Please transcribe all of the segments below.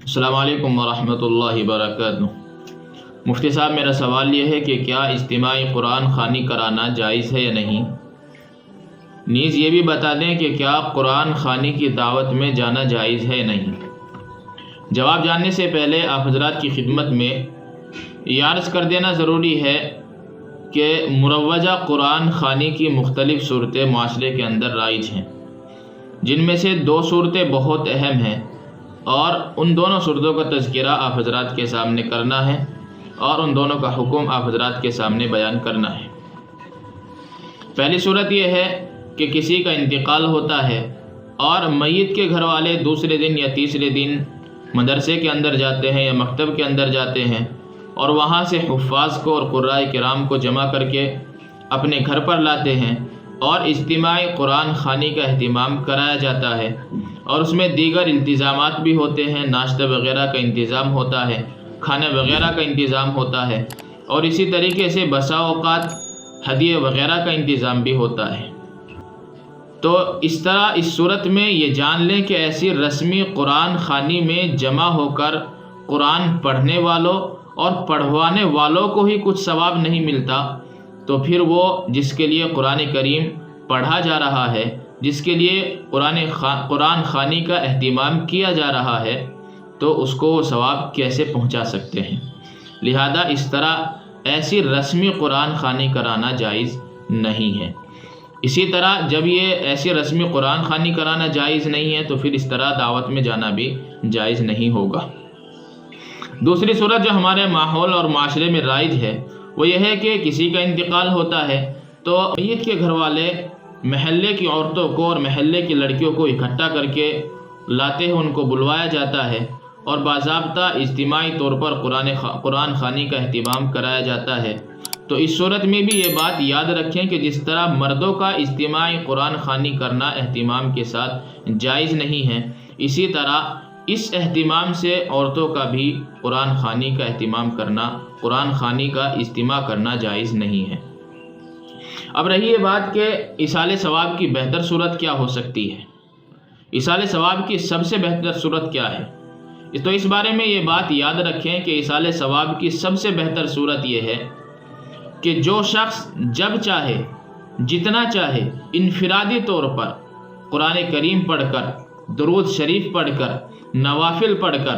السلام علیکم ورحمۃ اللہ وبرکاتہ۔ مفتی صاحب، میرا سوال یہ ہے کہ کیا اجتماعی قرآن خوانی کرانا جائز ہے یا نہیں؟ نیز یہ بھی بتا دیں کہ کیا قرآن خوانی کی دعوت میں جانا جائز ہے یا نہیں؟ جواب جاننے سے پہلے آپ حضرات کی خدمت میں یہ عرض کر دینا ضروری ہے کہ مروجہ قرآن خوانی کی مختلف صورتیں معاشرے کے اندر رائج ہیں، جن میں سے دو صورتیں بہت اہم ہیں، اور ان دونوں صورتوں کا تذکرہ آپ حضرات کے سامنے کرنا ہے اور ان دونوں کا حکم آپ حضرات کے سامنے بیان کرنا ہے۔ پہلی صورت یہ ہے کہ کسی کا انتقال ہوتا ہے اور میت کے گھر والے دوسرے دن یا تیسرے دن مدرسے کے اندر جاتے ہیں یا مکتب کے اندر جاتے ہیں اور وہاں سے حفاظ کو اور قرائے کرام کو جمع کر کے اپنے گھر پر لاتے ہیں اور اجتماعی قرآن خوانی کا اہتمام کرایا جاتا ہے، اور اس میں دیگر انتظامات بھی ہوتے ہیں، ناشتہ وغیرہ کا انتظام ہوتا ہے، کھانے وغیرہ کا انتظام ہوتا ہے، اور اسی طریقے سے بسا اوقات ہدیے وغیرہ کا انتظام بھی ہوتا ہے۔ تو اس طرح اس صورت میں یہ جان لیں کہ ایسی رسمی قرآن خوانی میں جمع ہو کر قرآن پڑھنے والوں اور پڑھوانے والوں کو ہی کچھ ثواب نہیں ملتا، تو پھر وہ جس کے لیے قرآن کریم پڑھا جا رہا ہے، جس کے لیے قرآن خوانی کا اہتمام کیا جا رہا ہے، تو اس کو وہ ثواب کیسے پہنچا سکتے ہیں؟ لہذا اس طرح ایسی رسمی قرآن خوانی کرانا جائز نہیں ہے۔ اسی طرح جب یہ ایسی رسمی قرآن خوانی کرانا جائز نہیں ہے تو پھر اس طرح دعوت میں جانا بھی جائز نہیں ہوگا۔ دوسری صورت جو ہمارے ماحول اور معاشرے میں رائج ہے وہ یہ ہے کہ کسی کا انتقال ہوتا ہے تو میت کے گھر والے محلے کی عورتوں کو اور محلے کی لڑکیوں کو اکٹھا کر کے لاتے ہیں، ان کو بلوایا جاتا ہے اور باضابطہ اجتماعی طور پر قرآن خوانی کا اہتمام کرایا جاتا ہے۔ تو اس صورت میں بھی یہ بات یاد رکھیں کہ جس طرح مردوں کا اجتماعی قرآن خوانی کرنا اہتمام کے ساتھ جائز نہیں ہے، اسی طرح اس اہتمام سے عورتوں کا بھی قرآن خوانی کا اہتمام کرنا، قرآن خوانی کا اجتماع کرنا جائز نہیں ہے۔ اب رہی یہ بات کہ ایصال ثواب کی بہتر صورت کیا ہو سکتی ہے، ایصال ثواب کی سب سے بہتر صورت کیا ہے؟ تو اس بارے میں یہ بات یاد رکھیں کہ ایصال ثواب کی سب سے بہتر صورت یہ ہے کہ جو شخص جب چاہے، جتنا چاہے، انفرادی طور پر قرآن کریم پڑھ کر، درود شریف پڑھ کر، نوافل پڑھ کر،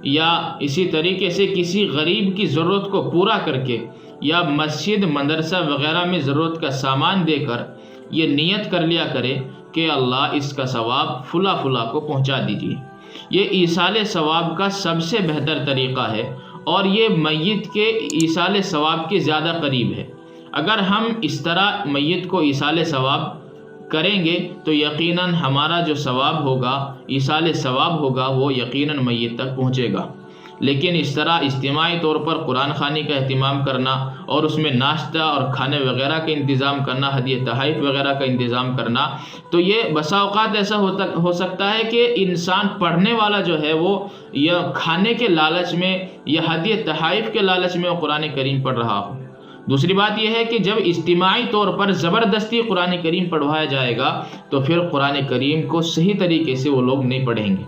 یا اسی طریقے سے کسی غریب کی ضرورت کو پورا کر کے، یا مسجد مدرسہ وغیرہ میں ضرورت کا سامان دے کر یہ نیت کر لیا کرے کہ اللہ اس کا ثواب فلاں فلاں کو پہنچا دیجیے۔ یہ ایصال ثواب کا سب سے بہتر طریقہ ہے اور یہ میت کے ایصال ثواب کے زیادہ قریب ہے۔ اگر ہم اس طرح میت کو ایصال ثواب کریں گے تو یقیناً ہمارا جو ثواب ہوگا، ایصال ثواب ہوگا، وہ یقیناً میت تک پہنچے گا۔ لیکن اس طرح اجتماعی طور پر قرآن خوانی کا اہتمام کرنا اور اس میں ناشتہ اور کھانے وغیرہ کا انتظام کرنا، ہدیہ تحائف وغیرہ کا انتظام کرنا، تو یہ بسا اوقات ایسا ہو سکتا ہے کہ انسان پڑھنے والا جو ہے وہ یا کھانے کے لالچ میں یا ہدیہ تحائف کے لالچ میں وہ قرآن کریم پڑھ رہا ہو۔ دوسری بات یہ ہے کہ جب اجتماعی طور پر زبردستی قرآن کریم پڑھوایا جائے گا تو پھر قرآن کریم کو صحیح طریقے سے وہ لوگ نہیں پڑھیں گے،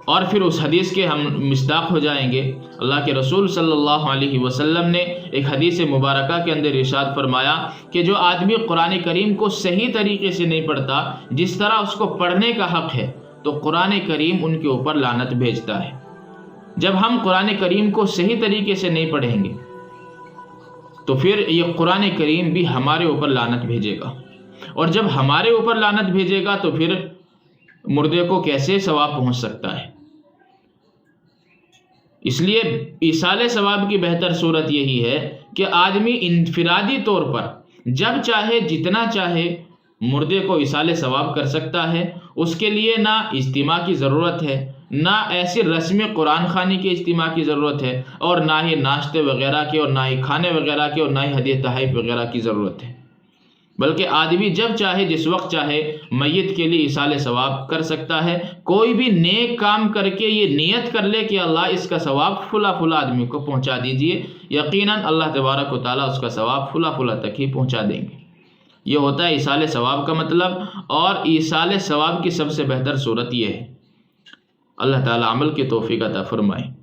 اور پھر اس حدیث کے ہم مصداق ہو جائیں گے۔ اللہ کے رسول صلی اللہ علیہ وسلم نے ایک حدیث مبارکہ کے اندر ارشاد فرمایا کہ جو آدمی قرآن کریم کو صحیح طریقے سے نہیں پڑھتا جس طرح اس کو پڑھنے کا حق ہے، تو قرآن کریم ان کے اوپر لعنت بھیجتا ہے۔ جب ہم قرآن کریم کو صحیح طریقے سے نہیں پڑھیں گے تو پھر یہ قرآن کریم بھی ہمارے اوپر لعنت بھیجے گا، اور جب ہمارے اوپر لعنت بھیجے گا تو پھر مردے کو کیسے ثواب پہنچ سکتا ہے؟ اس لیے ایصال ثواب کی بہتر صورت یہی ہے کہ آدمی انفرادی طور پر جب چاہے، جتنا چاہے مردے کو ایصال ثواب کر سکتا ہے۔ اس کے لیے نہ اجتماع کی ضرورت ہے، نہ ایسی رسمی قرآن خوانی کے اجتماع کی ضرورت ہے، اور نہ ہی ناشتے وغیرہ کی، اور نہ ہی کھانے وغیرہ کی، اور نہ ہی ہدیہ تحائف وغیرہ کی ضرورت ہے، بلکہ آدمی جب چاہے، جس وقت چاہے میت کے لیے ایصال ثواب کر سکتا ہے۔ کوئی بھی نیک کام کر کے یہ نیت کر لے کہ اللہ اس کا ثواب فلاں فلاں آدمی کو پہنچا دیجئے، یقیناً اللہ تبارک و تعالیٰ اس کا ثواب فلاں فلاں تک ہی پہنچا دیں گے۔ یہ ہوتا ہے ایصال ثواب کا مطلب، اور ایصال ثواب کی سب سے بہتر صورت یہ ہے۔ اللہ تعالیٰ عمل کی توفیق عطا فرمائے۔